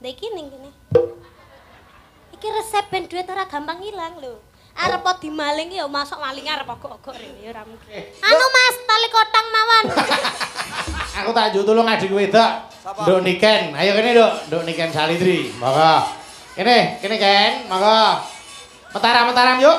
Ndek iki ning kene. Iki resep ben duit ora gampang ilang lho. Arep dimaling ya masuk maling arep ogok-ogok rene ya ora mungkin. Anu Mas, tali kotang mawon. Aku tak njuk tulung adik wedok. Nduk Niken. Ayo kene, Nduk. Nduk Niken Salindri. Monggo. Kene Ken, monggo. Mentaram yuk.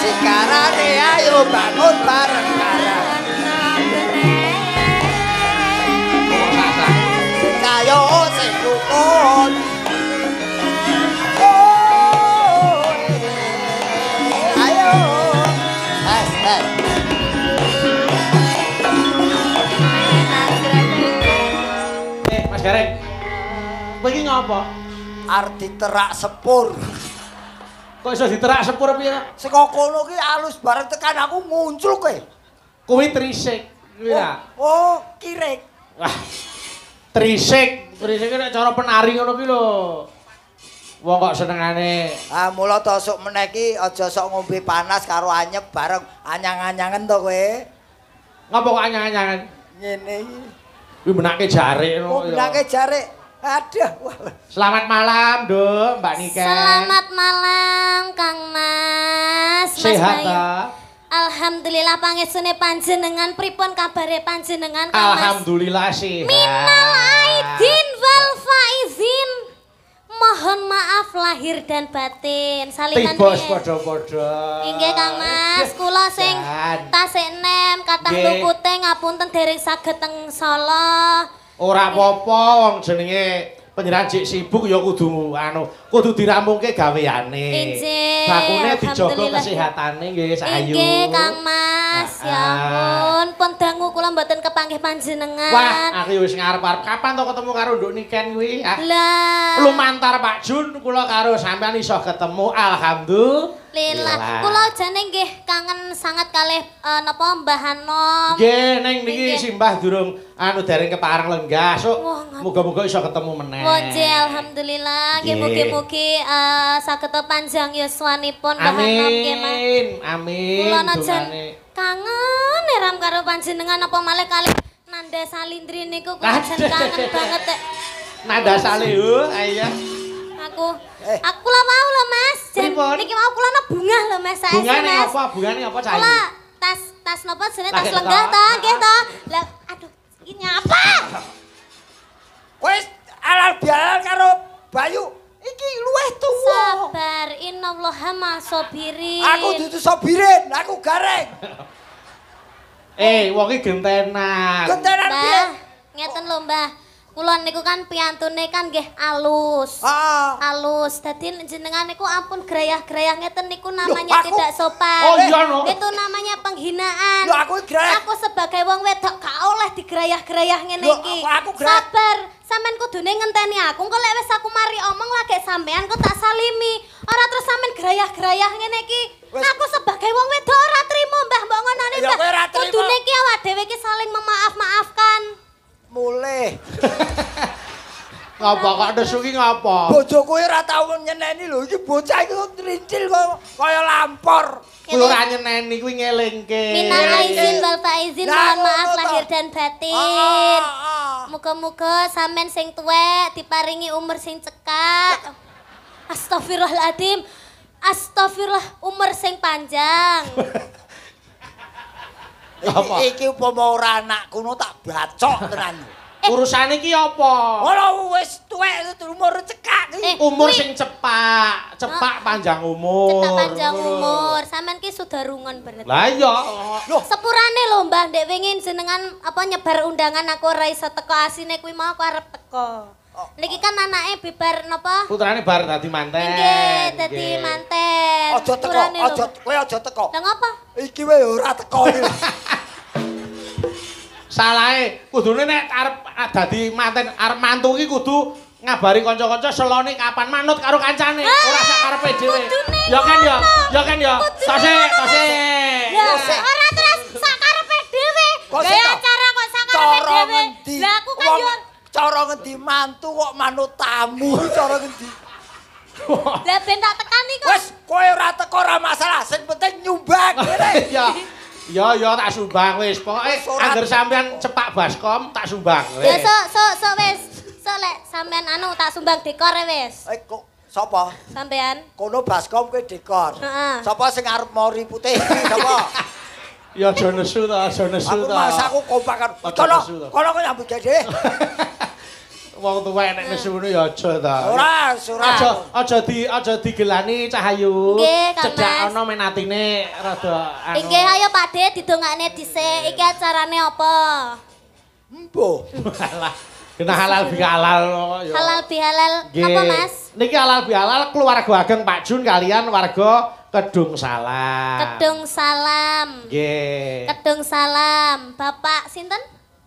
Sekarang ayo bangun bareng-bareng. Ayo sing rukun. Ayo. Mas Gareng. Kowe iki ngopo? Arep diterak sepur. Kok iso diterak sepur piye? Saka kono ki alus bareng tekan aku muncul kowe. Kuwi trisik. Ya. Oh, kirek. Wah. Trisik nek cara penari ngono ki lho. Wong kok senengane. Ah, mula to sok meneh ki aja sok ngombe panas karo anyep bareng anyang-anyangen to kowe. Ngopo kok anyang-anyangan? Ngene iki. Kuwi menake jarik ngono ya. Menake jarik. Aduh. Selamat malam, Nduk, Mbak Niken. Selamat malam Kang Mas. Sehat ta? Alhamdulillah pangesune panjenengan pripun kabare panjenengan Kang Mas? Alhamdulillah sehat. Minal aidin wal faizin. Mohon maaf lahir dan batin. Salingan Tibos padha-padha. Inggih Kang Mas, kula sing tasik nem kathah lupute ngapunten dereng saged teng Solo. Ora apa-apa wong jenenge panjenengan jek sibuk ya kudu dirampungke gaweane. Injih. Bakune dijaga kesehatane nggih sahayu. Inggih Kang Mas, ya ampun pun dangu kula mboten kepanggih panjenengan. Wah, aku wis ngarep-arep kapan to ketemu karo Nduk Niken kuwi. Lah. Lumantar Pak Jun kula karo sampean iso ketemu alhamdulillah. Kula jane nggih kangen sangat kalih napa Mbah Anom. Nggih, ning niki simbah durung dereng kepareng lenggah. Sok muga-muga iso ketemu meneh. Wonje alhamdulillah nggih mugi-mugi saged panjang yuswanipun Mbah Anom nggih Mas. Amin. Kula najan kangen eram karo panjenengan apa malih kalih Nanda Salindri niku kula jan kangen banget. Nanda Salihu, ayo. Aku lah mau lho Mas. Jan niki mau kula ana bunga lho Mas sae. Bungane apa? Bungane apa cah? Kula tas napa jenenge tas lenggah to, nggih to. Lah aduh, iki nyapa? Wis alal bialal karo Bayu. Iki luweh tuwa. Sabar innallaha masobirin. Aku dudu sobirin, aku gareng. Wong iki gentenan. Gentenan piye? Ngeten lho Mbah. Kula niku kan piyantune kan nggih alus. Alus. Dadi jenengan niku ampun grayah-grayah ngeten niku namanya tidak sopan. Oh iya no. Itu namanya penghinaan. Lho aku grayah. Aku sebagai wong wedok gak oleh digrayah-grayah ngene iki. Sabar. Sampeyan kudune ngenteni aku. Engko lek wis aku mari omong lagi sampean kok tak salimi. Ora terus sampean grayah-grayah ngene iki. Aku sebagai wong wedok ora trimo Mbah mbok ngonane Mbah. Kudune iki awak dhewe iki saling memaaf-maafkan. Mulih. Ngapa kok nesu ki ngapa? Bojoku ora tau nyeneni lho, iki bocah iki trincil kaya lampor. Kuwi ora nyeneni kuwi ngelingke. Minal aizin wal faizin, mohon maaf lahir dan batin. Muga-muga sampean sing tuwek diparingi umur sing cekak. Astagfirullahaladzim. Astagfirullah umur sing panjang. Iki upama ora anakku no tak bacok tenan. Urusane iki apa? Ora wis tuwek umur cekak iki. Umur sing cepak panjang umur. Cepak panjang umur. Sampean ki sudah rungon bener. Lah iya. Sepurane lho Mbah, ndek wingi jenengan apa nyebar undangan aku ora iso teko asine kuwi mau aku arep teko. Niki kan anake bibar napa? Putrane bar dadi manten. Nggih, dadi manten. Aja teko, kowe aja teko. Lah ngapa? Iki wae ora teko iki. Salahe kudune nek arep dadi manten arep mantu ki kudu ngabari kanca-kanca selone kapan manut karo kancane, ora sak karepe dhewe. Ya kan ya, ya kan ya. Tose. Ora terus sak karepe dhewe. Gaya acara kok sak karepe karepe dhewe. Lah aku kan yo cara ngendi mantu kok manut tamu cara ngendi. Lah ben tak tekani kok. Wes kowe ora teko ora masalah, sing penting nyumbang ngene. Ya tak sumbang wis. Pokoke anggere sampean cepak baskom tak sumbang. Ya sok wis. Sok lek sampean anu tak sumbang dekor wis. Kok sapa? Sampean. Kono baskom kowe dekor. Heeh. Sapa sing arep mori putih sapa? Ya aja nesu ta, aja nesu ta. Aku masaku kompakan. Kono kok nyambut dhewe. Wong tuwa nek nesu ngono ya aja ta. Ora. Aja digelani Cahayu. Nggih, Kang Cedak Mas. ana menatine rada anu. Nggih ayo Pakde didongakne dhisik. Iki acarane apa? Embuh. Alah, kena halal bihalal ya. Halal bihalal apa Mas? Niki halal bihalal keluarga ageng Pak Jun kalian warga Kedung Salam. Kedung Salam. Nggih. Kedung Salam. Bapak sinten?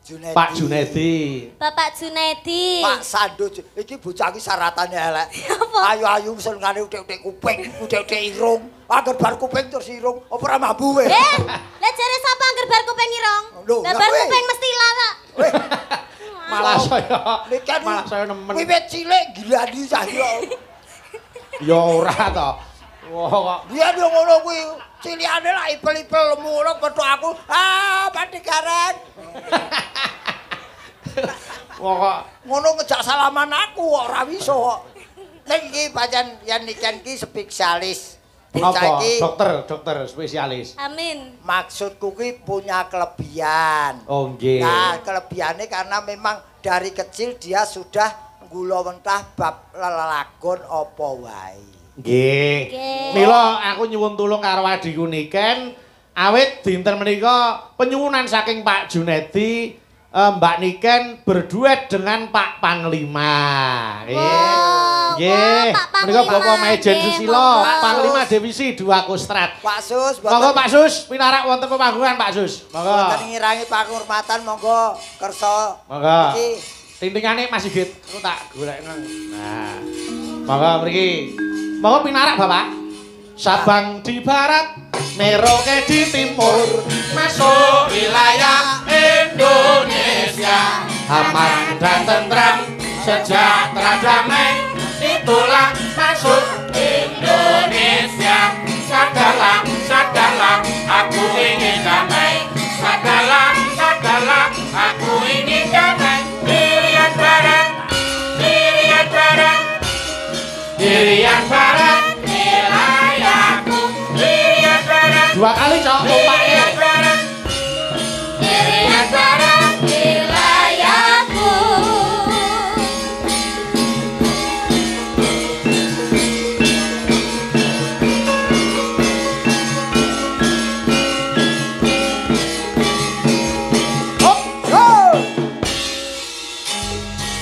Junedi. Pak Junedi. Bapak Junedi. Pak Sando iki bocah iki syaratane elek. Apa? Ayu-ayu senengane uthik-uthik kuping, uthik-uthik irung. Angger bar kuping terus irung, apa ora mambu kowe? Lah jare sapa angger bar kuping irong? Lho, Lah lah bar kowe. kuping mesti lara. Malah saya nemen. Wiwit cilik gilani cahya. Ya ora to. Wah kok Biyen yo ngono kuwi, cilikane lak ipel-ipel lemu ngono kethuk aku. Pandikaran. wah kok Ngono ngejak salaman aku kok ora iso kok. Ning iki pancen yen iki spesialis. Bocah apa? iki Dokter spesialis. Amin. maksudku kuwi punya kelebihan. Oh nggih. Nah, kelebihannya karena memang dari kecil dia sudah gula mentah bab lelagon apa wae. Nggih. Mila aku nyuwun tulung karo adhiku Niken awit dinten menika penyuwunan saking Pak Junedi Mbak Niken berduet dengan Pak Panglima. Nggih. Menika Bapak Majen Susilo, Panglima Divisi 2 Kostrad. Pak Sus, Monggo Pak Sus, pinarak wonten pemanggungan Pak Sus. Monggo. Boten ngirangi panghormatan monggo kersa. Monggo. Iki Tintingane Mas Sigit, aku tak golekno. Nah. Monggo mriki. Monggo pinarak Bapak. Sabang di barat, Merauke di timur, masuk wilayah Indonesia. Aman dan tentram, sejahtera damai, itulah masuk Indonesia. Sadarlah, aku ingin damai. Sadarlah, aku ingin damai. Irian barat, wilayahku. Dua kali cok, lompaknya. Irian barat wilayahku.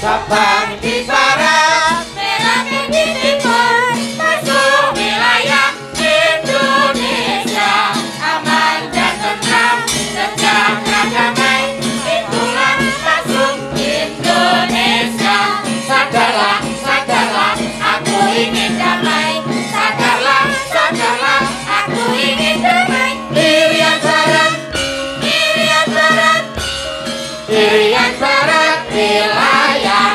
Sabang di barat, Merauke di timur, masuk wilayah Indonesia. Aman dan tentram, sejahtera damai, itulah masuk Indonesia. Sadarlah, aku ingin damai. Sadarlah, aku ingin damai. Irian barat, wilayahku. Irian barat, wilayah.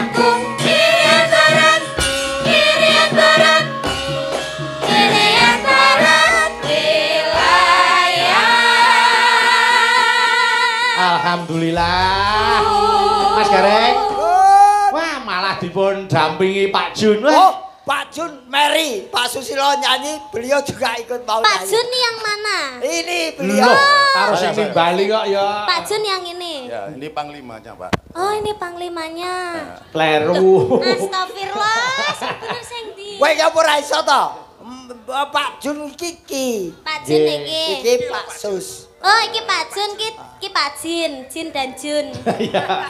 Alhamdulillah. Mas Gareng. Wah, malah dipun dampingi Pak Jun. Wah. Oh, Pak Jun Mary, Pak Susilo nyanyi, beliau juga ikut mau Pak nyanyi. Jun nih yang mana? Ini beliau. Loh, karo sing nimbali kok ya. Pak Jun yang ini. Ya, ini panglimanya, Pak. Oh, ini panglimanya. Kleru. Astagfirullah, bener sing ndi? Kowe ya ora iso to? Pak Jun iki. Pak Jun iki. Iki Pak Sus. Oh, iki Pak Jun, iki Pak Jin, Jin dan Jun. Iya.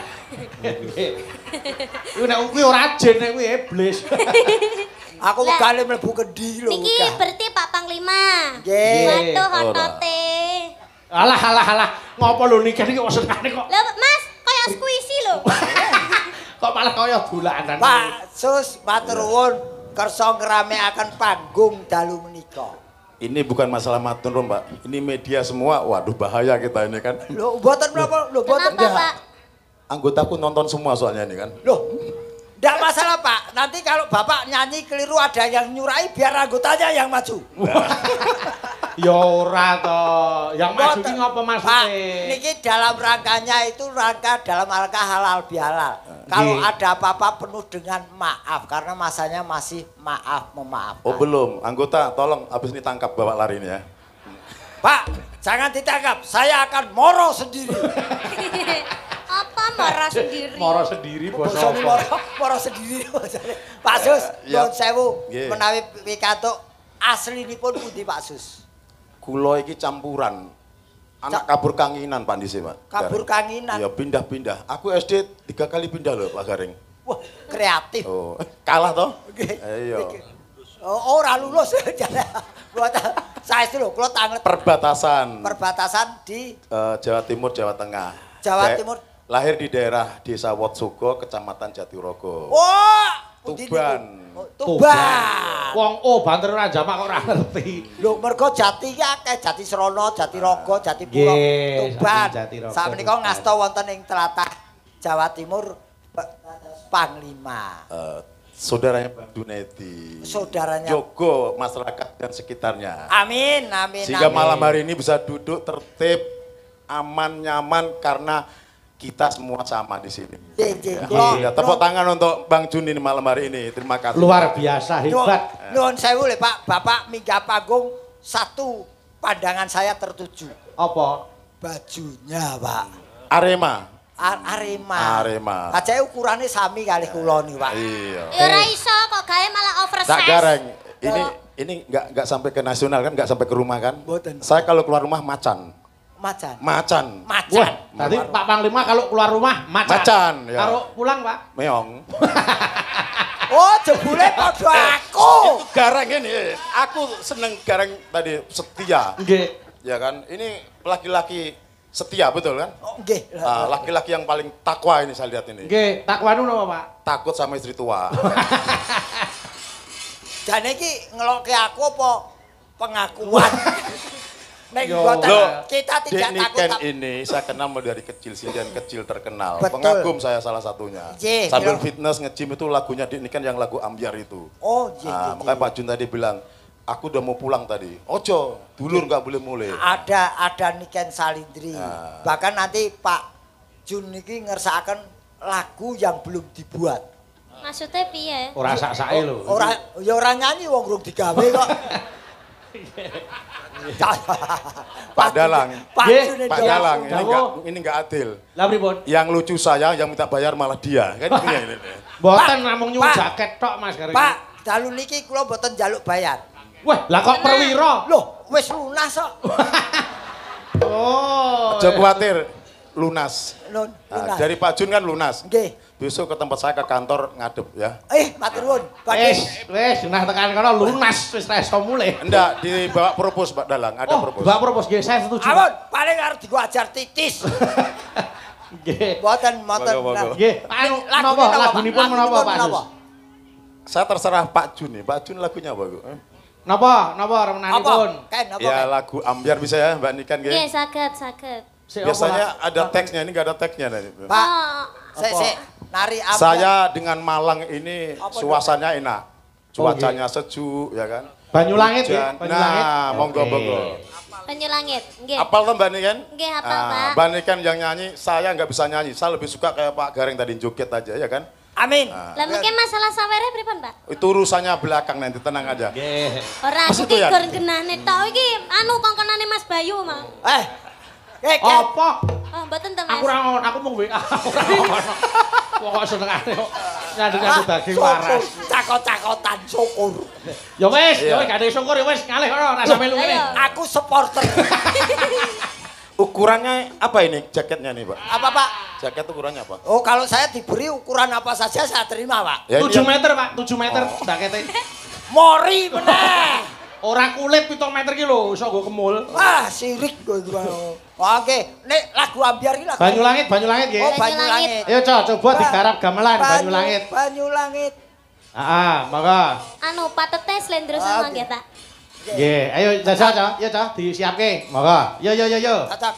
Kuwi nek kuwi ora jen nek kuwi iblis. Aku Lah. wegane mlebu kendi lho. Niki berarti Pak Panglima. Nggih. Waduh, hotote. Alah. Ngopo lho Niken iki kok senengane kok. Lah, Mas, kaya squishy lho. Kok malah kaya dolanan. Pak Sus matur nuwun kersa ngramekaken panggung dalu menika. Ini bukan masalah matur, Pak. Ini media semua. Waduh, bahaya kita ini kan. Lho, mboten menapa? Lho, mboten. Kenapa, Pak? anggotaku nonton semua soalnya ini kan. Loh, enggak masalah Pak. Nanti kalau Bapak nyanyi keliru ada yang nyurai biar anggotanya yang maju. Ya ora toh. Yang maju ki ngopo Pak, maksudnya? niki dalam rangkanya itu dalam rangka halal bihalal. Kalau ada apa-apa penuh dengan maaf karena masanya masih maaf memaafkan. Oh belum, anggota tolong habis ini tangkap bawa lari ini ya. Pak, jangan ditangkap. Saya akan moro sendiri. Apa marah sendiri? Moro sendiri bos Bosone apa? moro sendiri. Pak Sus, Ya. nyuwun sewu Nggih. menawi pikantuk aslinipun pundi Pak Sus? Kula iki campuran. Anak kabur kanginan Pak Dise, Pak. Kabur Gareng. kanginan. Iya, pindah-pindah. Aku SD 3 kali pindah loh, Pak Gareng. Wah, kreatif. Oh, kalah toh? Nggih. Iya. Oh, ora lulus. Buat saya itu lho, kula tanget Perbatasan perbatasan di Jawa Timur, Jawa Tengah. Jawa Timur. Lahir di daerah Desa Wotsugo, Kecamatan Jatirogo. Wah, pundi Tuban. niku? Oh, Tuban. Wong oh banter ora jamak kok ora ngerti. Lho mergo Jati ki akeh, Jati Srana, Jatirogo, Jatipura, Nggih, Tuban. Jatirogo, Sakmenika Tuban. ngasta wonten ing tlatah Jawa Timur Panglima. Saudaranya Mbak Dunedi. Saudaranya. Jogo masyarakat dan sekitarnya. Amin, amin, Sehingga amin. malam hari ini bisa duduk tertib, aman, nyaman karena kita semua sama di sini. Nggih, nggih. Ya, tepuk tangan untuk Bang Jun ini malam hari ini. Terima kasih. Luar biasa hebat. Nuwun sewu lho Pak, Bapak minggah panggung satu pandangan saya tertuju. Apa? Bajunya, Pak. Arema. Arema. Arema. Kacake ukurane sami kalih kula niku, Pak. Iya. Ya ora iso kok gawe malah oversize. Tak gareng. Ini nggak sampai ke nasional kan, nggak sampai ke rumah kan? Mboten. Saya kalau keluar rumah macan. Macan. Macan. Macan. Wah, tadi Pak Panglima kalau keluar rumah macan. Macan, ya. Kalau pulang, Pak. Meong. Oh, jebule padha aku. Gareng ini, aku seneng gareng tadi setia. Nggih. Ya kan, ini laki-laki setia betul kan? Oh, nggih. Laki-laki yang paling takwa ini saya lihat ini. Nggih, takwanu napa, Pak? Takut sama istri tua. Jane iki ngelokke aku apa pengakuan? Nek Yo. mboten Loh, kita tidak Denny takut. Ken ini saya kenal mulai dari kecil sih dan kecil terkenal. Betul. Pengagum saya salah satunya. Iya, Sambil iya. fitness nge-gym itu lagunya Denny Ken yang lagu Ambyar itu. Oh, iya. Makanya Pak Jun tadi bilang, aku udah mau pulang tadi. Ojo, dulur nggak boleh mulai. Ada Niken Salindri. Nah. Bahkan nanti Pak Jun niki ngersakaken lagu yang belum dibuat. Maksudnya piye? Ora sak-sake lho. Ora ya ora nyanyi wong urung digawe kok. Pak Dalang. Pak Nggih, Jun Pak itu. Dalang, Dawo. ini nggak adil. Lah pripun? Yang lucu saya, yang minta bayar malah dia. Kan ini. Mboten Pak, namung nyuwun Pak. jaket tok, Mas Gareng. Pak, dalu niki kula mboten njaluk bayar. Wah, lah kok perwira? Loh, wis lunas kok. Oh. Jangan khawatir, lunas. Nun, lunas. Dari Pak Jun kan lunas. Nggih. Besok ke tempat saya ke kantor ngadep ya. Matur nuwun. Badhe. Wis, nah tekan kono lunas wis ra iso mulih. Enggak, dibawa propos Pak Dalang, ada Oh, propos. Mbak propos nggih, saya setuju. Amun, paling arep digo ajar titis. Nggih. Mboten, mboten. Moga-moga. Nggih, anu napa lagunipun menapa Pak Sus? Saya terserah Pak Jun nih. Pak Jun lagunya apa, Bu? Napa Apa? remenanipun? Ken, apa? Ya Ken? lagu Ambyar bisa ya Mbak Nikan Nggih, nggih. saged. Sik, apa, Biasanya Pak? ada teksnya, ini enggak ada teksnya nih. Pak, Oh, sik nari apa? Saya dengan Malang ini Apa suasananya enak. Cuacanya sejuk ya kan. Banyu Langit Hujan. ya, Banyu Langit. Nah, monggo Oke. monggo. Banyu Langit. Nggih. Apal tuh Mbak Nikan? Nggih, hafal, Pak. Mbak Nikan yang nyanyi, saya nggak bisa nyanyi. Saya lebih suka kayak Pak Gareng tadi joget aja ya kan. Amin. Lah mungkin masalah sawere pripun, Pak? Itu urusannya belakang nanti, tenang aja. Nggih. Ora Mas aku itu ki ya? gur genahne tok iki anu kongkonane Mas Bayu mau. Ken. Apa? Oh, mboten to, Mas. Aku ora ngono, aku mung WA. Ora ngono. Pokok senengane kok nyandung-nyandung daging waras. Cakot-cakotan syukur. Ya wis, Iya. ya wis gak ada syukur ya wis ngalih kono ora sampe lu ngene. Ayo. Aku supporter. Ukurannya apa ini jaketnya nih Pak? Apa, Pak? Jaket ukurannya apa? Oh, kalau saya diberi ukuran apa saja saya terima, Pak. Ya, ini 7 yang- meter, Pak. 7 meter jakete. Mori meneh. Ora kulit 7 meter ki lho, iso nggo kemul. Wah, sirik kowe iki. Oke, nek lagu Ambyar iki lagu. Banyu Langit nggih. Oh, Banyu Banyu Langit. Langit. Ayo, Cok, coba digarap gamelan Banyu Langit. Banyu Langit. Heeh, monggo. Anu patete slendro Ah, sama nggih, Pak. Nggih, ayo jajal, Cok. Ya, Cok, disiapke. Monggo. Yo. Cocok.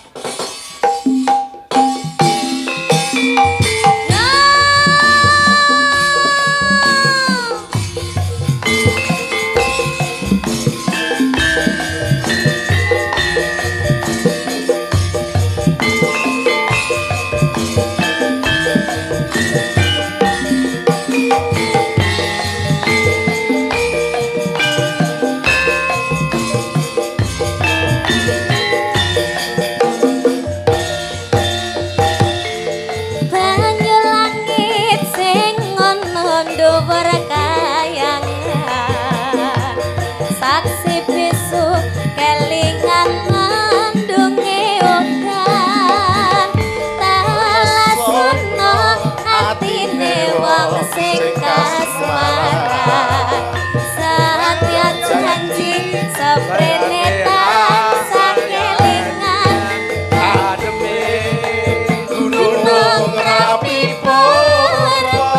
sing kasmaran satya janji seprene tansah kelingan ademe gunung rapi purba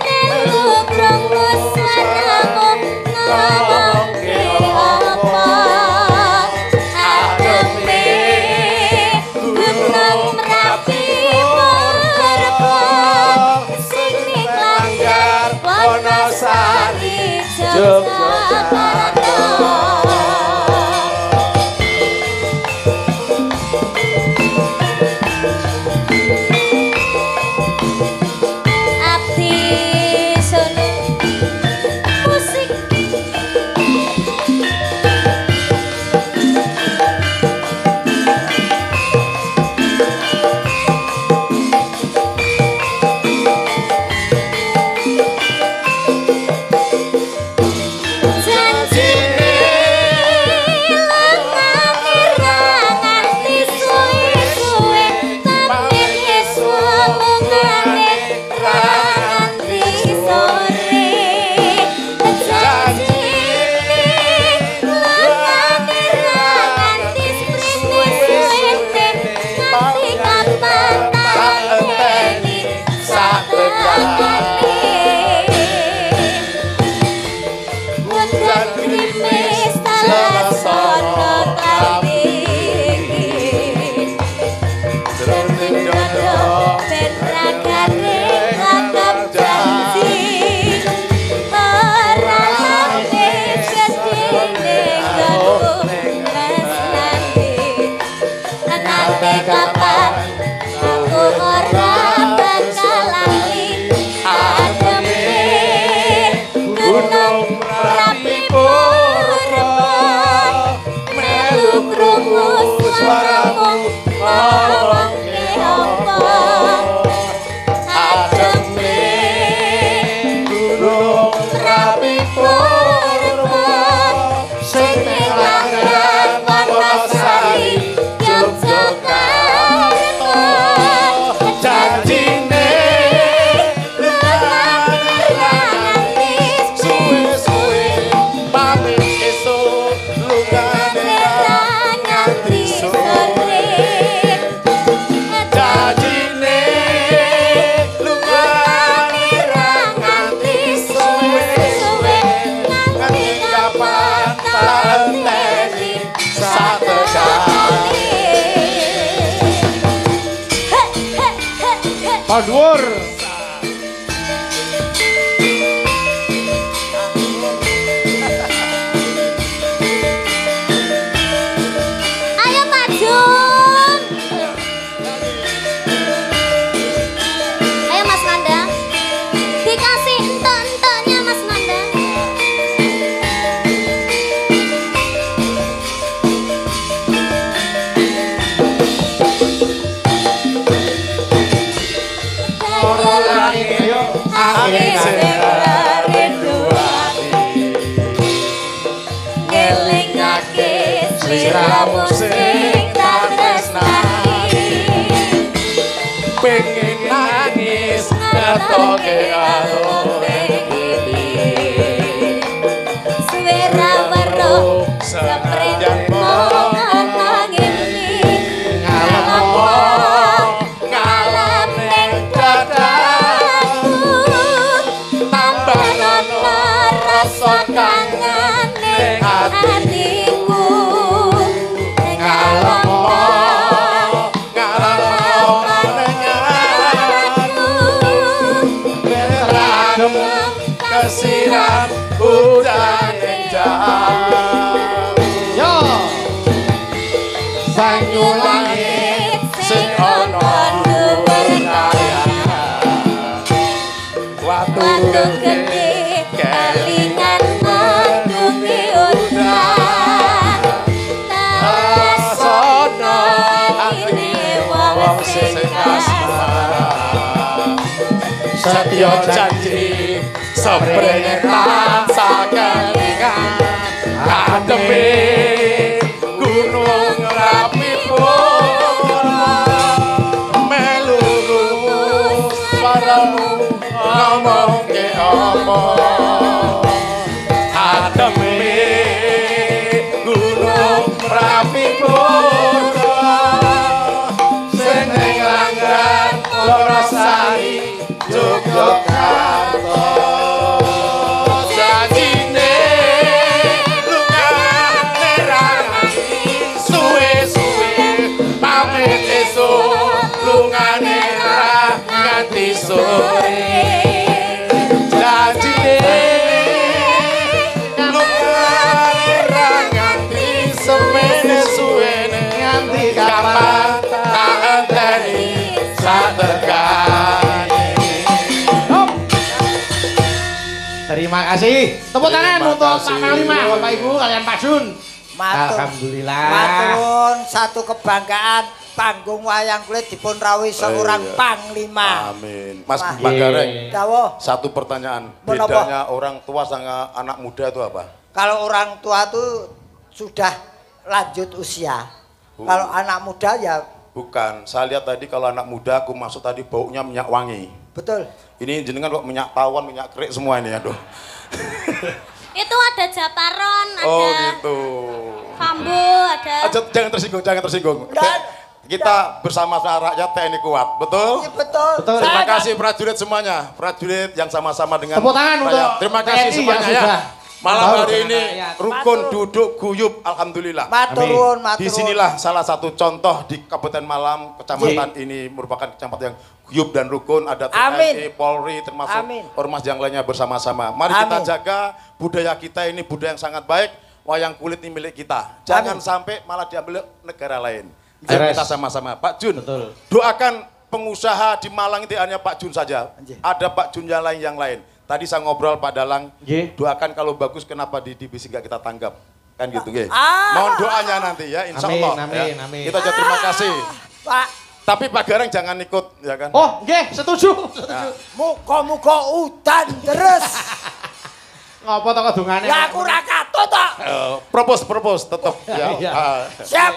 melu krungu swaramu ngomongke apa ademe gunung rapi purba sing langgar Wonosari Yogyakarta. Abdi Solo musik kapan aku ora bakal lali ademe gunung rapi purba melu krungu swaramu ngomongke apa ademe gunung rapi purba sing langgar Wonosari Dhuwur. Ayo Pak Jun. Ayo Mas Nanda. Dikasih entok-entoknya Mas Nanda. Angin sing rindu ati ngelingake sliramu sing tak tresnani pengen nangis ngetoke alone suwera weruh seprene mongan angin ngalem ning dadaku tambah rasa kangen ning atiku ngalem kesiram udan ing jauh Yo. banyu langit sing ana dhuwur kayangan watu gede kelingan nanggungi udan tasono ini wong sing kasmaran setya janji seprene tansah kelingan ademe gunung rapi purba melu swaramu ngomongke apa ademe gunung Merapi Purwo sing ning langgan Lorosari Yogyakarta janjine lungane ra suwe-suwe pamit esuk lungane ra nganti sore janjine lungane ra nganti suwe-suwene nganti kapan tak enteni satekane. Terima kasih. Tepuk tangan untuk Pak Panglima, Bapak Ibu kalian Pak Jun. Matur. Alhamdulillah. Maturun satu kebanggaan panggung wayang kulit dipun rawuhi seorang Iya. panglima. Amin. Mas Wah. Mbak Gareng, Dawuh, satu pertanyaan. Menapa? Bedanya orang tua sama anak muda itu apa? kalau orang tua tuh sudah lanjut usia. Kalau anak muda ya Bukan. Saya lihat tadi kalau anak muda aku masuk tadi baunya minyak wangi. betul. Ini jenengan kok minyak tawon, minyak kerik semua ini aduh. Itu ada Japaron, ada Oh gitu. Kambu, ada Jangan tersinggung, jangan tersinggung. Dan- Kita bersama rakyat TNI kuat, betul? Iya betul. Betul. Terima Saya kasih prajurit semuanya, prajurit yang sama-sama dengan Tepuk tangan rakyat. untuk Terima kasih TNI semuanya yang ya. sudah Malam membaur hari dengan ini rakyat. rukun Matur. duduk guyup, alhamdulillah. maturun, maturun. Disinilah salah satu contoh di Kabupaten Malam, kecamatan ini merupakan kecamatan yang guyup dan rukun. Ada TNI, Amin. Polri, termasuk Amin. ormas yang lainnya bersama-sama. Mari kita Amin. jaga budaya kita ini, budaya yang sangat baik. Wayang kulit ini milik kita. Jangan sampai malah diambil negara lain. Jadi Beres. kita sama-sama. Pak Jun, Betul. doakan pengusaha di Malang itu hanya Pak Jun saja. Anjir. Ada Pak Jun yang lain. Tadi saya ngobrol Pak Dalang, Nggih. doakan kalau bagus kenapa di divisi nggak kita tanggap. Kan gitu, nggih. Ah. Mohon doanya nanti ya, insya Amin, Allah. amin, ya. amin. Kita juga terima kasih. Pak, Tapi Pak Gareng jangan ikut, ya kan? Oh, nggih, setuju. Nah, muka-muka udan terus. Ngopo to kedungane? Ya aku ra katut tok. propose tetap ya. Iya. Siap.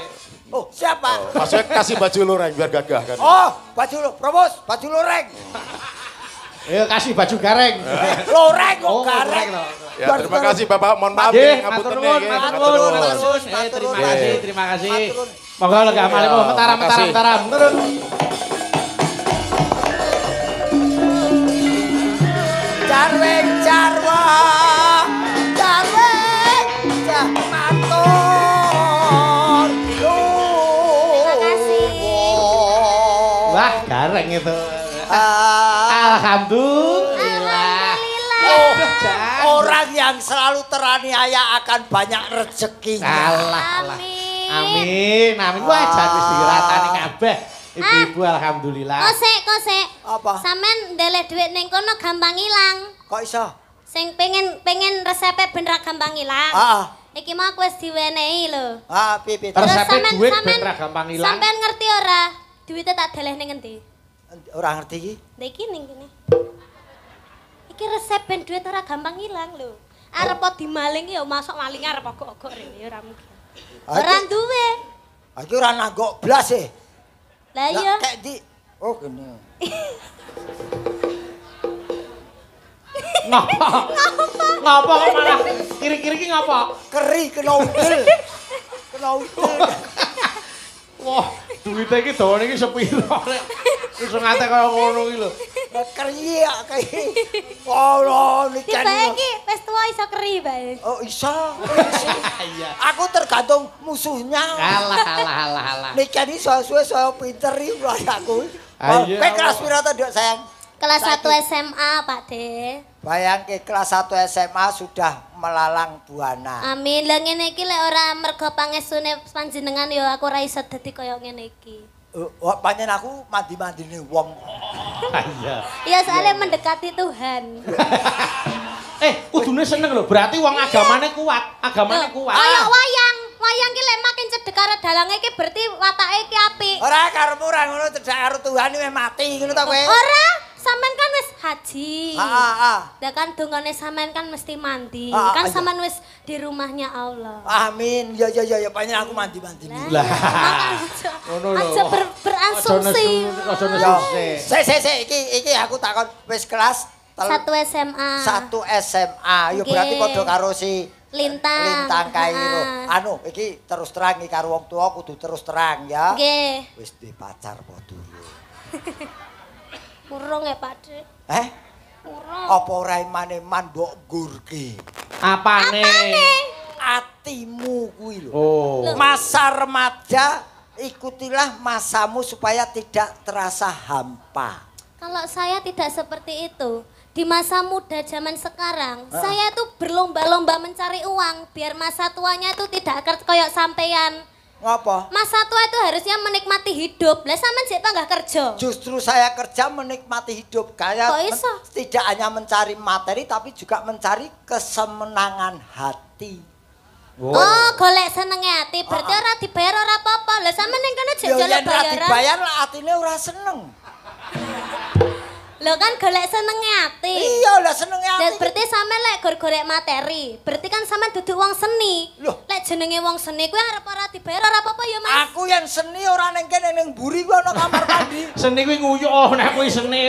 Oh, siap, Pak. Maksudnya kasih baju loreng biar gagah kan. Oh, baju lo, probos, baju loreng. Ayo kasih baju gareng. Loreng kok Oh, gareng. loreng, Ya, terima kasih Bapak, mohon maaf Nggih, ini matur ngapunten nuwun, nggih. matur Matur nuwun, nuwun. matur nuwun. Matur Terima nuwun. kasih, terima kasih. Matur nuwun. Monggo lega malih Ya, mentaram, makasih. mentaram, turun. Jarweng jarwa. Jarweng matur. Terima kasih. Wah, gareng itu. Ah, Alhamdulillah. oh, Jan. orang yang selalu teraniaya akan banyak rezekinya. Alah, alah. Amin. Amin, amin. Wah, jan wis diratani kabeh. Ibu-ibu alhamdulillah. Kosek. Apa? Sampean ndeleh dhuwit ning kono gampang ilang. Kok iso? Sing pengen resepe ben ra gampang ilang. Ah, Iki mau aku wis diwenehi lho. pipi. Terus Terus sampe sampean- duit sampean- ben ra gampang ilang. Sampean ngerti ora? Duwite tak deleh ning endi? Orang ngerti iki? Lah iki ning kene. Iki resep ben duit ora gampang ilang lho. Arep dimaling ya masuk maling arep ogok-ogok rene ora mungkin. Ora duwe. Iki ora nanggok blas e. Lah iya. Kayak di oh gini. Ngapa? Ngapa kok malah kiri-kiri ki ngapa? Keri kena udel. Kena udel. Wah, duwite iki dawane iki sepiro rek. Wis ngate kaya ngono iki lho. Keri ya kayak. Oh, Tiba nikan. iki wis tuwa iso keri bae. Oh, iso. Iya. Aku tergantung musuhnya. Alah. Nikan iki suwe saya pinter iki aku. Ayo. Kowe kelas piro to, Dok, sayang? Kelas 1 Saiki. SMA, Pak De. Bayangke kelas 1 SMA sudah melalang buana. Amin. Lah ngene iki lek ora mergo pangestune panjenengan ya aku ora iso dadi kaya ngene iki. Panjen aku mandi-mandine wong. Iya. Ya soalnya mendekati Tuhan. Kudune seneng lho. Berarti wong agamane kuat. Agamane kuat. Kaya wayang. Wayang ki lek makin cedhek karo dalange iki berarti watake iki apik. Ora karepmu ora ngono cedhak karo Tuhan wis mati ngono ta kowe? Ora, sampean kan wis haji. Heeh. Lah kan dongane sampean kan mesti mandi. Ah, Kan iya. sampean wis di rumahnya Allah. Amin. Ya panjen aku mandi-mandi. Lah, Ngono lho. aja beransumsi. Aja nesu. Sik iki aku takon wis kelas Satu SMA. Satu SMA. Yo berarti padha karo si Lintang. Lintang Kairo. Anu, iki terus terang iki karo wong tuwa kudu terus terang ya. Nggih. Wis duwe pacar apa durung? Urung ya, Pak Dik. Urung. Apa ora imane-man mbok gurke? Apane? Atimu kuwi lho. Oh. Masa remaja ikutilah masamu supaya tidak terasa hampa. Kalau saya tidak seperti itu. Di masa muda zaman sekarang, saya itu berlomba-lomba mencari uang biar masa tuanya itu tidak kayak sampean. Ngapa? Masa tua itu harusnya menikmati hidup. Lah sampean sik nggak kerja. Justru saya kerja menikmati hidup. Kayak Kok iso? tidak hanya mencari materi tapi juga mencari kesemenangan hati. Oh, golek senenge ati. Berarti ora dibayar ora apa-apa. Lah sampean ning kene jek Yo jaluk yen ora bayaran. dibayar lah atine ora seneng. Lho kan golek senenge ati. Iya lah senenge Dan ati. berarti sampean lek golek materi. Berarti kan sampean dudu wong seni. Loh. Lek jenenge wong seni kuwi arep ora dibayar ora apa-apa ya, Mas. Aku yang seni ora ning kene ning mburi ku ana kamar mandi. Seni kuwi nguyuh nek kuwi seni.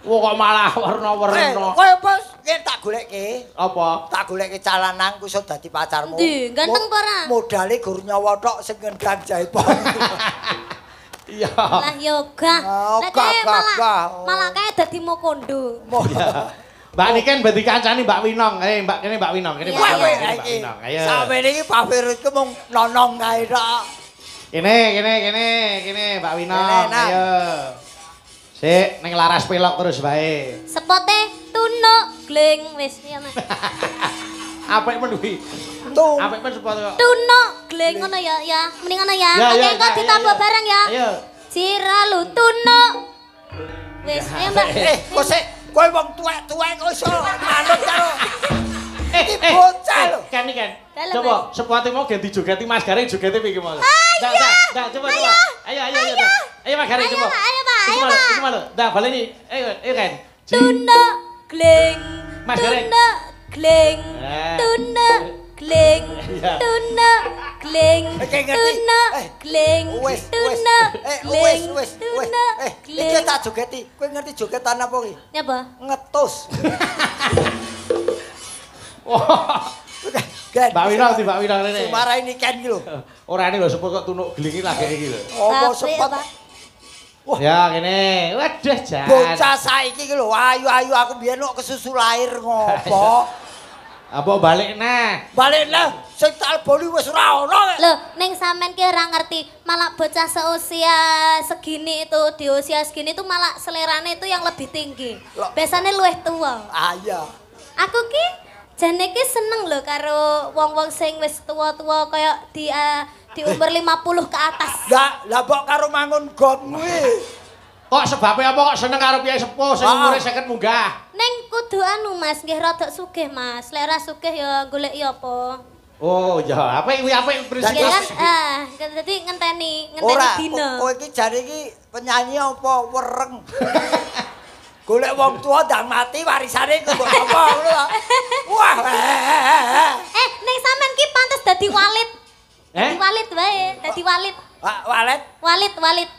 Wah kok malah warna-warna. Kowe bos, yen tak golekke. Apa? Tak golekke calanang ku iso dadi pacarmu. Ndi, ganteng apa ora? Modale gur nyawa tok sing ngendang jaipong. Iya. Lah yoga. Oh, Lek gah, kae gah, gah. malah kae dadi mokondo. Mbak Niken berarti kancani Mbak Winong. Mbak kene Mbak Winong, kene Mbak Wah, Winong. kowe kene Mbak iki. Winong. Ayo. Sampeyan iki favoritku mung nonong kae tok. Kene Mbak Winong. Kene, Nang. Ayo. Sik, ning laras pelok terus bae. Sepote tunuk gling wis ya, Mas. Apik men kuwi. Tuh. Apik men sepatu kok. Tunuk gling ngono ya, ya. Mending ngono ya. Ya, Oke, ya, engko ya, ditampa ya. bareng ya. Ayo. Ciralu tunuk. Wis, ayo Mbak. Kok sik kowe wong tuwek-tuwek kok iso manut karo iki bocah lho. Kan iki kan. Dalam, Coba sepatu mau ganti jogeti Mas Garing jogete piye mau. Coba. Ayo. Ayo Mas Garing coba. Ayo, Pak. Ayo, Pak. Iki mau. Dah baleni. Ayo kan. Tunuk gling. Mas Gareng. Tunuk gling. Eh. Tunuk gling. Iya. Tunuk gling. Kayak ngerti. Tunuk gling. Wes. Tunuk gling. Wes. Tunuk Iki gling. tak jogeti. Kowe ngerti jogetan apa iki? Nyapa? Ngetus. Wah. Gen. Mbak Winong di Mbak Winong rene. Sumara ini kan iki lho. Ora ini lho sepatu kok tunuk gelingi lagi iki lho. Apa Apik, sepet Pak. Wah. Ya kene. Waduh jan. bocah saiki iki lho ayu-ayu aku biyen kok kesusu lahir ngopo. Apa balik nah? Balik lah sing tak boli wis ora ono. Loh, ning sampean ki ora ngerti, malah bocah seusia segini itu, di usia segini itu malah selerane itu yang lebih tinggi. Loh. Biasanya luwih tua. Ah iya. Aku ki jane ki seneng lho karo wong-wong sing wis tua-tua kaya di umur 50 ke atas. Lah mbok karo mangun gom kuwi. Kok sebabnya apa kok seneng karo piye sepuh sing umure 50 munggah? Ning kudu anu Mas, nggih rada sugih Mas. Lek ora sugih ya goleki apa. Oh ya, apa kuwi apa prinsip? Ya kan, dadi ngenteni Ora, dina. kowe iki jare iki penyanyi apa wereng. Golek wong tua ndang mati warisane kok apa ngono ta. Wah. Ning sampean ki pantes dadi walit. Dadi Eh? walit wae, dadi walit. Walet, Walit. walet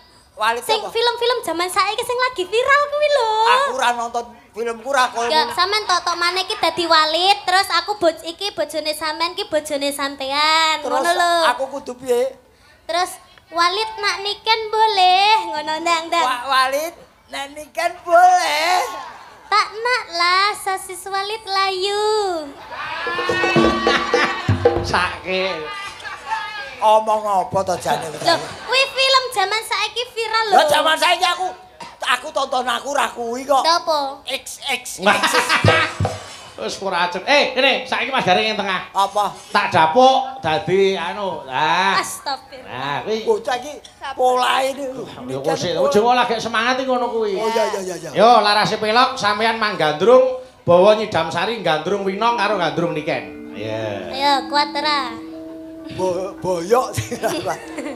Sing apa? film-film zaman saiki sing lagi viral kuwi lho. Aku ora nonton filmku ra koyo Ya, ngono. sampean tok maneh ki dadi walit, terus aku iki bojone sampean ki bojone sampean. Terus Ngono lho. aku kudu piye? Terus walit nak niken boleh, ngono ndang. Walit nek kan boleh. Tak nak lah sosis walit layu. Sake. Omong apa to jane? Loh, kuwi film zaman saiki viral lho. Lah jaman saiki aku tonton aku ra kuwi kok. Lha apa? XX. Wis ora acet. Kene saiki Mas Garing ing tengah. Apa? Tak dapuk dadi anu. Lah. Astagfirullah. Nah, kuwi Bocah iki polahe yo kok sik ojo lagi semangat iki ngono kuwi. Oh iya. Yo larase pelok sampean mang gandrung bawa nyidam sari gandrung Winong karo gandrung Niken. Iya. Ayo kuat ora. Boyok.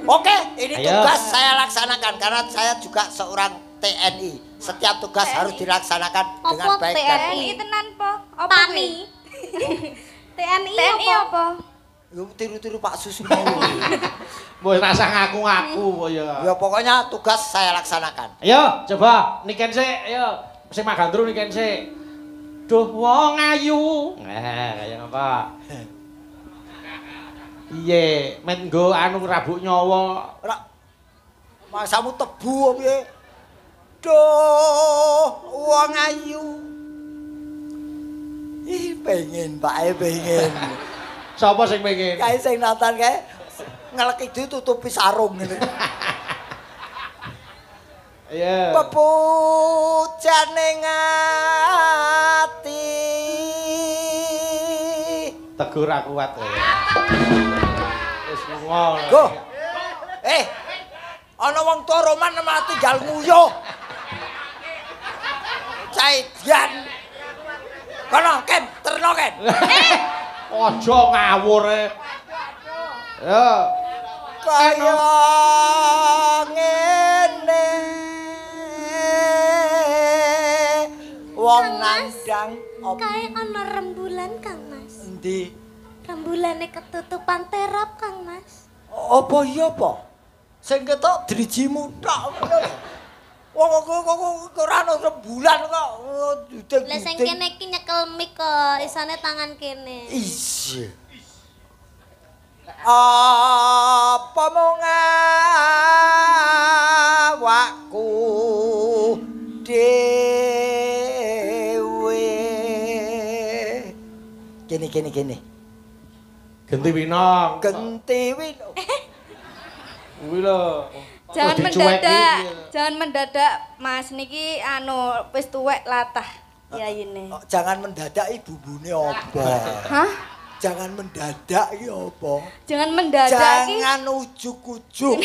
Oke, ini Ayo. tugas saya laksanakan karena saya juga seorang TNI. Setiap tugas harus dilaksanakan dengan Apa baik dan TNI? tenan po. Apa Tani. TNI TNI apa? Yo tiru-tiru Pak Susi mau. Wis rasa ngaku-ngaku ya. Ya pokoknya tugas saya laksanakan. Ayo coba Niken sik, ayo. Sing mang gandrung Niken sik. Duh wong ayu. Nah, kaya apa? Iye, men nggo anu rabuk nyawa. Ora masamu tebu piye? Duh, wong ayu. Ih, pengen Pak, pengen. Sapa sing pengen? Kae sing nonton kae ngeleki ditutupi sarung ngene. Iya. Pepujane ngati. Tegur aku kuat kowe. Wis lunga. Go. Ana wong tuwa roman mati tinggal nguyuh. Caidian. Kono Ken, terno Ken. Aja ngawur e. Ya. Kaya ngene. Wong nandang Kae ana rembulan Kang Mas. endi? Rembulane ketutupan terop Kang Mas. Apa iya apa? Sing ketok drijimu tok. Wong kok ora ono rembulan kok. Lah sing kene iki nyekel mik kok, isane tangan kene. Iya. Apa mung awakku dhewe. Kene. Genti Winong. Genti Winong. Kuwi lho. Jangan mendadak Mas niki anu wis tuwek latah yayine. Jangan mendadak ibubune apa? Hah? Jangan mendadak iki apa? Jangan mendadak iki. Jangan ujuk-ujuk.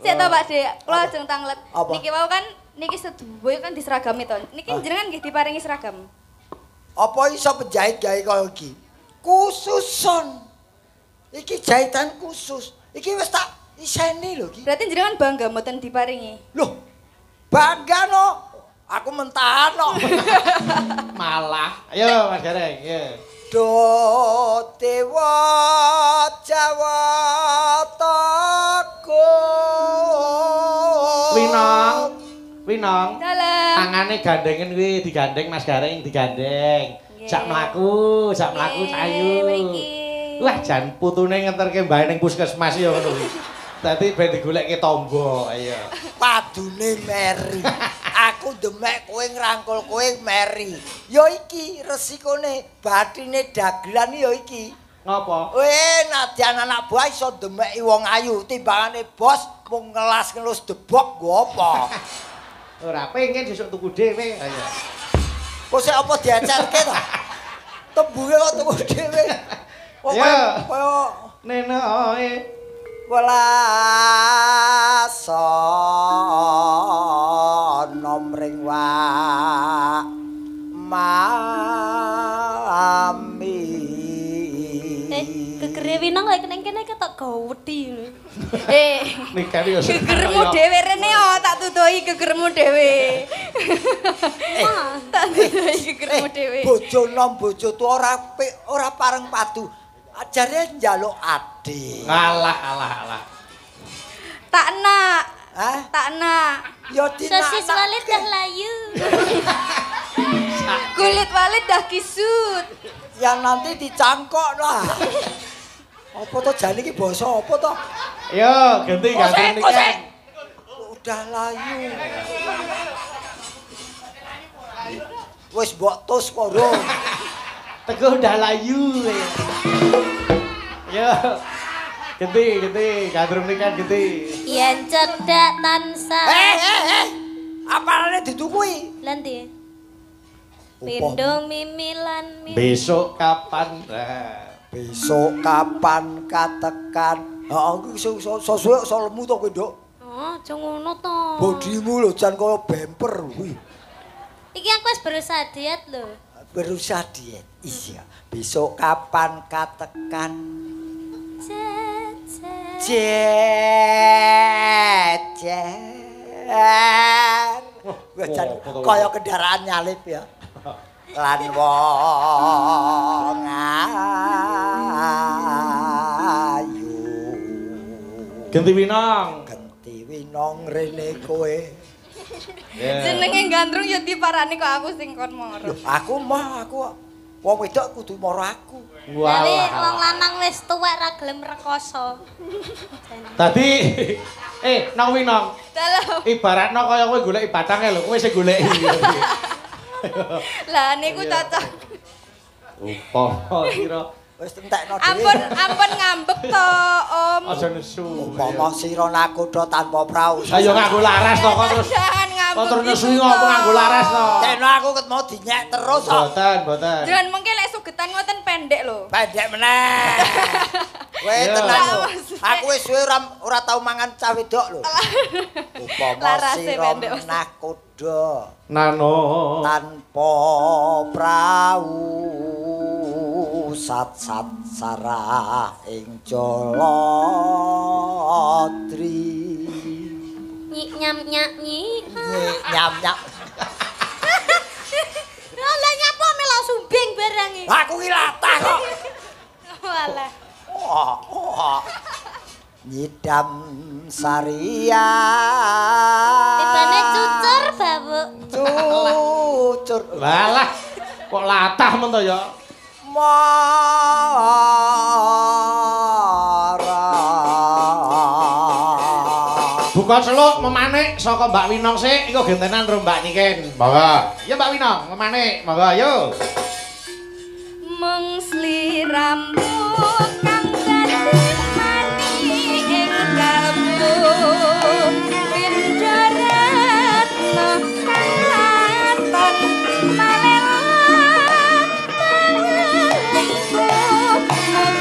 Sik to Pak Dik, kula ajeng tanglet. Apa? Niki wau kan niki sedhuwur kan diseragami to. Niki jenengan nggih diparingi seragam. Apa iso penjahit gawe kaya iki? Khususon. Iki jahitan khusus. Iki wis tak iseni lho iki. Berarti jenengan bangga mboten diparingi. Loh. Bangga no. Aku mentahan no. Malah. Ayo Mas Gareng, ya. Do dewa Jawa Teguh. Winong. Dalam. Tangane gandengen kuwi digandeng Mas Gareng digandeng. Jak mlaku sayu. Wah, jan putune ngeterke mbae ning puskesmas ya ngono kuwi. Dadi ben digolekke tombo, ayo. Padune Meri. Aku demek kowe ngrangkul kowe Meri. Ya iki resikone bathine dagelan ya iki. Ngopo? Nadyan anak buah iso demeki wong ayu timbangane bos mung ngelas-ngelus debok nggo apa. Ora pengen sesuk tuku dhewe, ayo. Kok sik apa diecerke to? Tembunge kok tuku dhewe. Ya. Kaya Nenoe welasa nomring wa mami. Gegere Winong lek ning kene ketok gawedi. nikah iki. Gegermu dhewe rene tak tutuhi gegermu dhewe. Tak tutuhi gegermu dhewe. Bojo nom bojo tuwa ora pareng padu. Ajare njaluk adik. Alah. Tak nak. Hah? Tak nak. Ya dinak. Sosis walit dah layu. Kulit walit dah kisut. Yang nanti dicangkok lah. Apa to jane iki basa apa to? Yo, ganti nikah. Udah layu. Wis mbok tus poro. Teguh udah layu. Yo. Ganti, kadrung nikah ganti. Yen cedak tansah. Apalane ditukui? Lan ndi? Pindho mimilan mimi. Besok kapan? Besok kapan katekan? Heeh, iso suwe iso lemu to kowe, Nduk. Oh, aja ngono to. Bodimu lho jan kaya bemper kuwi. Iki aku wis berusaha diet lho. Berusaha diet. Iya. Besok kapan katekan? Jejer. Wah, jan kaya kendaraan nyalip ya. Lan wong ayu. Genti Winong. Genti Winong rene kowe. Jenenge gandrung ya diparani kok aku sing kon moro. Aku wong wedok kudu moro aku. Jadi wong lanang wis tuwek ra gelem rekoso. Dadi nang winong. Dalam. Ibaratno kaya kowe goleki batange lho, kowe sing goleki. Lah niku cocok. Upama kira Wis entekno dhewe. Ampun ngambek to, Om. aja nesu. Umpama sira nakoda tanpa prau. Ayo nganggo laras to kok terus. Jangan ngambek. Kok terus nesu ngopo nganggo laras to. Tekno aku ket mau dinyek terus kok. Boten. Jangan mengke lek sugetan ngoten pendek lho. Pendek meneh. Kowe tenan lho. Aku wis suwe ora tau mangan cah wedok lho. Upama Larase sira pendek. nakoda Nano. tanpa prau sat-sat sarah ing Jolodri Nyam-nyam nyi. nyam-nyam Lah nyapa melo sumbing barang iki. aku ki latah kok Walah. nyidam saria Tibane cucur, Babuk. cucur Walah. Kok latah men to ya. Buka seluk memanik saka Mbak Winong sik iku gentenan karo Mbak Niken. Monggo. Ya Mbak Winong, memanik. Monggo ayo. Mung sliramu kang dadi mani ing kalbu pindarat katon malelan mung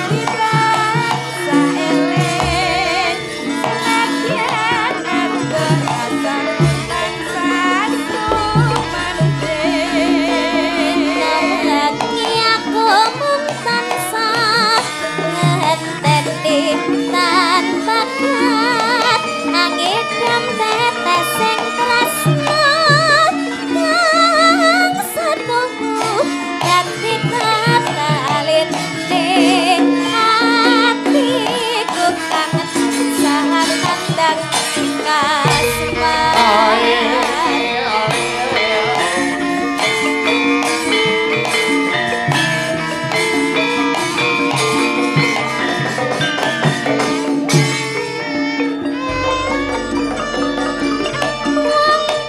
dirasa eling sakyan aku rasa tansah Lagi aku mung tansah ngenteni tanpa kat angidam tetes sing tresno kang setuhu dadi tatalin ning atiku kangen sahat pandang kasmaran.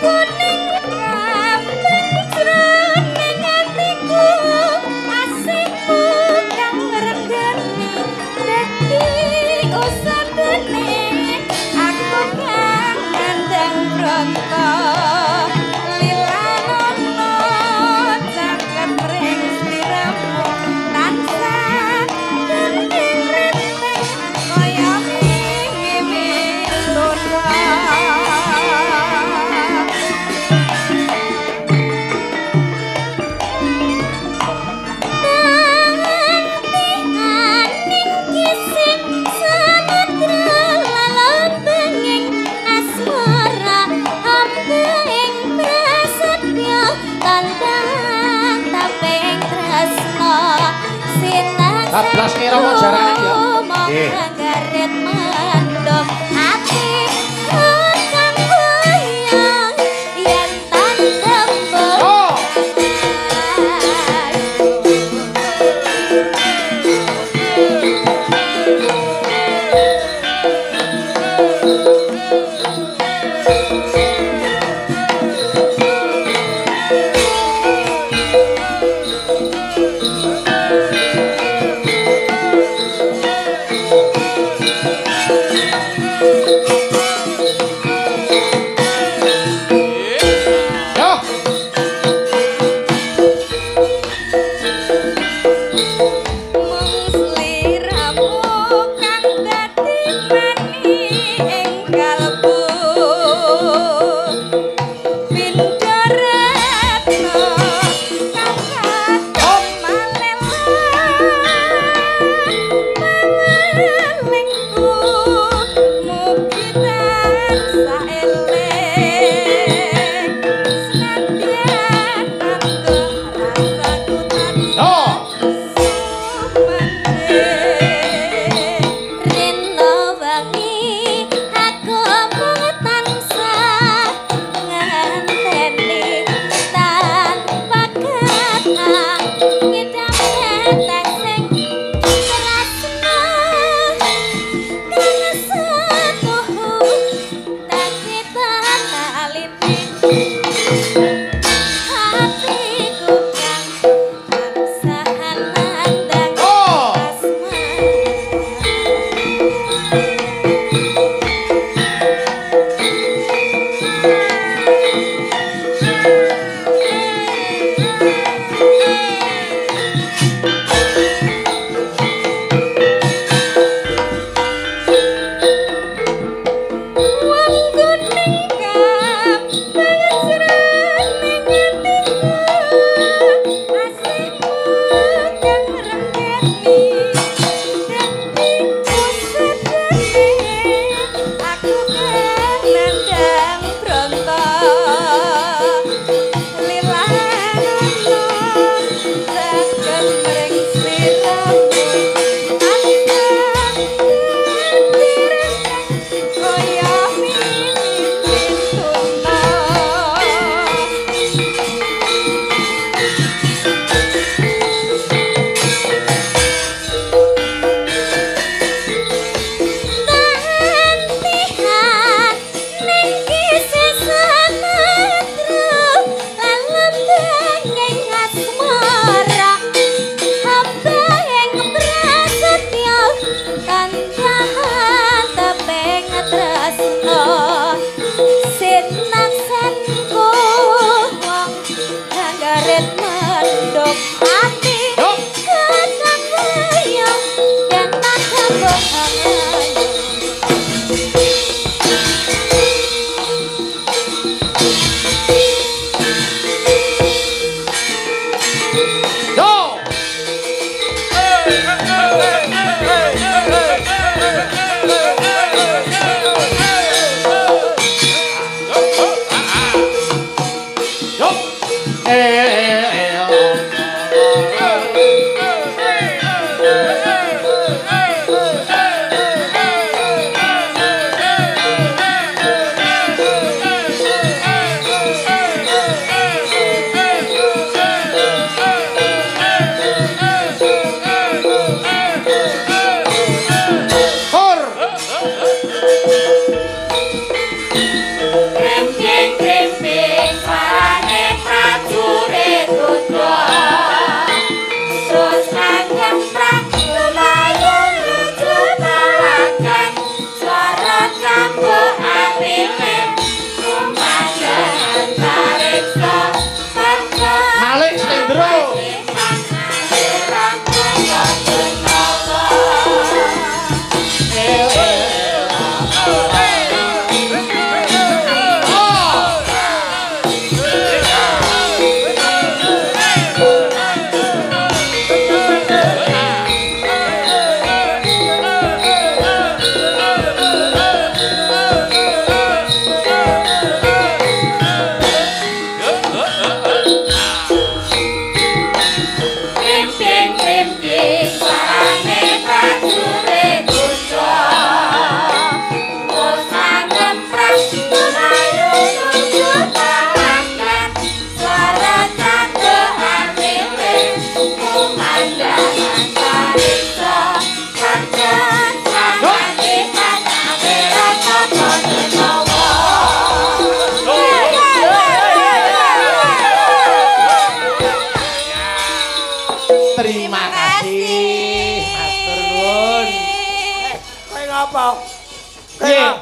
kuning rambing jroning atiku asihmu kang ngregani dadi usadane aku kang ngandang bronto lilanono jagat ring sliramu tansah gending renteng kaya mimi lono. Ablas kira mau jarane ya. Nggih. Garet mendom ati kang goyang yen tan tembung. Oh. Thank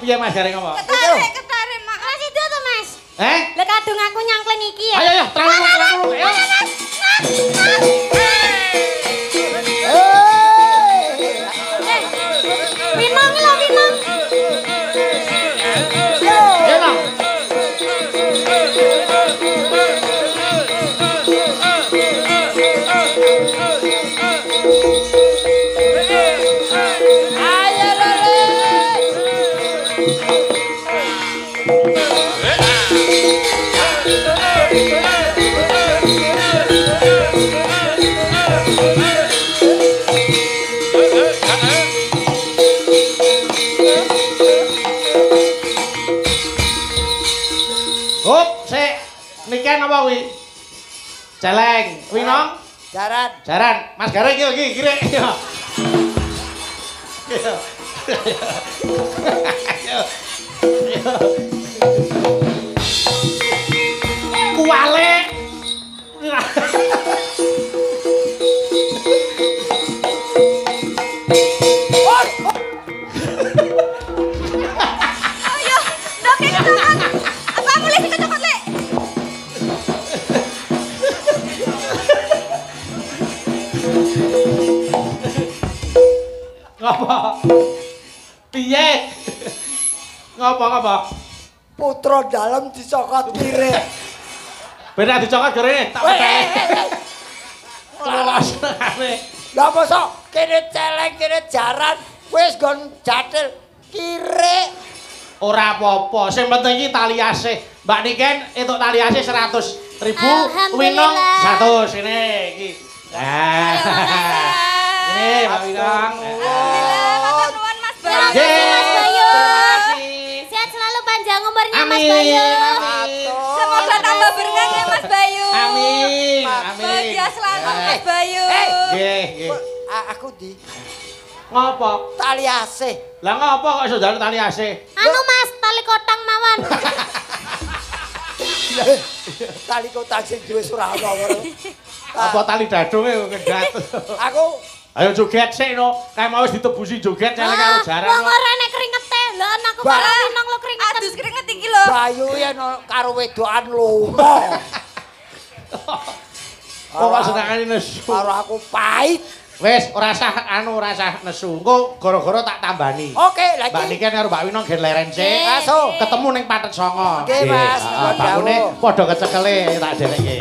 Piye Mas Gareng apa? Ketarik Mak. Mas itu tuh Mas. Lah kadung aku nyangkling iki ya. Ayo terang. Ayo. Winong lho winong. Ya no. Niken apa kuwi? Celeng, Winong? Jaran. Mas Gareng iki kirek. Kuwale. Ayo, doke kecokot. Apa mulai kecokot lek? Ngapa? Piye? Ngapa? Putra dalem dicokot kire. Bener dicokot gerene, tak peteni. Lalasane. Lah mosok kene celeng kene jaran wis gon jatil kire. Ora apa-apa, sing penting iki tali asih. Mbak Niken entuk tali asih 100.000, Winong 100 ini iki. Nah. Ini Mbak Winong. Alhamdulillah, matur nuwun Mas Bayu. Mas Bayu. Terima kasih. Sehat selalu panjang umurnya Mas Amin. Bayu. Semoga tambah berkah ya Mas Bayu. Amin. Bahagia selalu Mas Bayu. Nggih. Aku di Ngapa? tali asih. Lah ngapa kok iso njaluk tali asih? Anu Mas, tali kotang mawon. Tali kotak sing duwe Surabaya. Apa tali dadunge kok kendhat. Aku Ayo joget sik no. Kae mau wis ditebusi joget celeng karo jaran. Wong ora nek kringete. Lho aku karo Winong lo kringeten. Adus keringet iki lho. Bayu yen karo wedokan lomo. Kok senengane nesu. Karo aku pahit. Wis ora usah nesu. Engko gara-gara tak tambani. Oke, lha Mbak Niken karo Mbak Winong gen leren sik. Aso. Ketemu ning Patet Songo. Nggih, Mas. Bakune padha kecekele tak dereke.